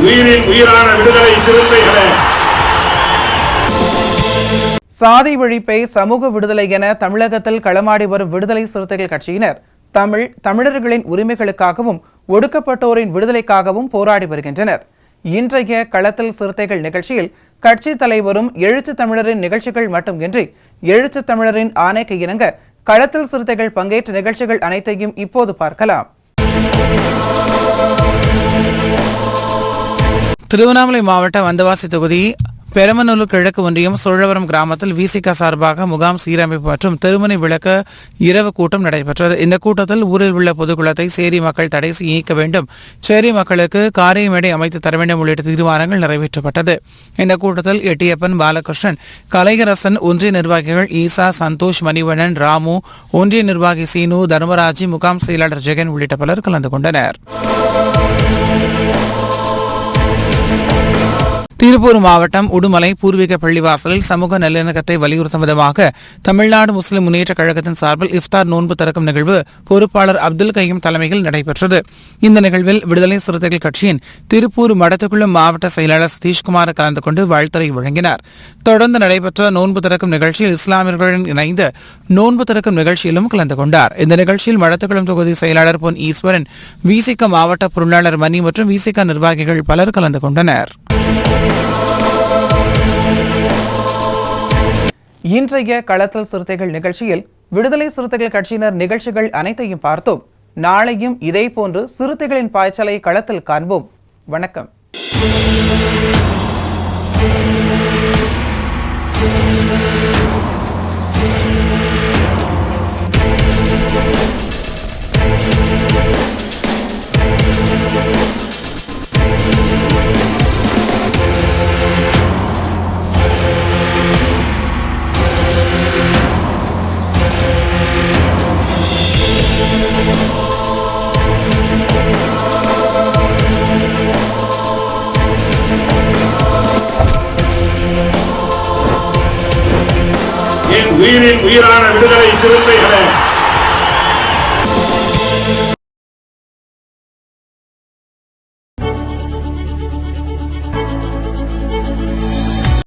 உயிரின் உயிரான விடுதலை சிறுத்தைகளே. சாதி ஒழிப்பை சமூக விடுதலை என தமிழகத்தில் களமாடி வரும் விடுதலை சிறுத்தைகள் கட்சியினர் தமிழர்களின் உரிமைகளுக்காகவும் ஒடுக்கப்பட்டோரின் விடுதலைக்காகவும் போராடி வருகின்றனர். இன்றைய களத்தில் சிறுத்தைகள் நிகழ்ச்சியில் கட்சி தலைவரும் எழுத்து தமிழரின் நிகழ்ச்சிகள் மட்டுமின்றி எழுத்து தமிழரின் ஆணைக்கு இணங்க களத்தில் சிறுத்தைகள் பங்கேற்ற நிகழ்ச்சிகள் அனைத்தையும் இப்போது பார்க்கலாம். திருவண்ணாமலை மாவட்ட வந்தவாசி தொகுதி பெரமநல்லூர் கிழக்கு ஒன்றியம் சோழவரம் கிராமத்தில் விசிக சார்பாக முகாம் சீரமைப்பு மற்றும் திருமணி விளக்க இரவு கூட்டம் நடைபெற்றது. இந்த கூட்டத்தில் ஊரில் உள்ள பொதுக்குளத்தை சேரி மக்கள் தடை இயக்க வேண்டும், சேரி மக்களுக்கு காரிய மேடை அமைத்து தர வேண்டும் உள்ளிட்ட தீர்மானங்கள் நிறைவேற்றப்பட்டது. இந்த கூட்டத்தில் எட்டியப்பன், பாலகிருஷ்ணன், கலையரசன், ஒன்றிய நிர்வாகிகள் ஈசா, சந்தோஷ், மணிவண்ணன், ராமு, ஒன்றிய நிர்வாகி சீனு, தர்மராஜி, முகாம் செயலாளர் ஜெகன் உள்ளிட்ட பலர் கலந்து கொண்டனர். திருப்பூர் மாவட்டம் உடுமலை பூர்வீக பள்ளிவாசலில் சமூக நல்லிணக்கத்தை வலியுறுத்தும் விதமாக தமிழ்நாடு முஸ்லிம் முன்னேற்ற கழகத்தின் சார்பில் இஃப்தார் நோன்பு திறக்கும் நிகழ்வு பொறுப்பாளர் அப்துல் கையும் தலைமையில் நடைபெற்றது. இந்த நிகழ்வில் விடுதலை சிறுத்தைகள் கட்சியின் திருப்பூர் மடத்துக்குளம் மாவட்ட செயலாளர் சதீஷ்குமார் கலந்து கொண்டு வாழ்த்துரை வழங்கினார். தொடர்ந்து நடைபெற்ற நோன்பு திறக்கும் நிகழ்ச்சியில் இஸ்லாமியர்களுடன் இணைந்து நோன்பு திறக்கும் நிகழ்ச்சியிலும் கலந்து கொண்டார். இந்த நிகழ்ச்சியில் மடத்துக்குளம் தொகுதி செயலாளர் பொன் ஈஸ்வரன், விசிக மாவட்ட பொருளாளர் மணி மற்றும் விசிக நிர்வாகிகள் பலர் கலந்து கொண்டனர். இன்றைய களத்தில் சிறுத்தைகள் நிகழ்ச்சியில் விடுதலை சிறுத்தைகள் கட்சியினர் நிகழ்ச்சிகள் அனைத்தையும் பார்த்தோம். நாளையும் இதே போன்று சிறுத்தைகளின் பாய்ச்சலை களத்தில் காண்போம். வணக்கம். உயிரின் உயிரான விடுதலை சிறுத்தைகளே.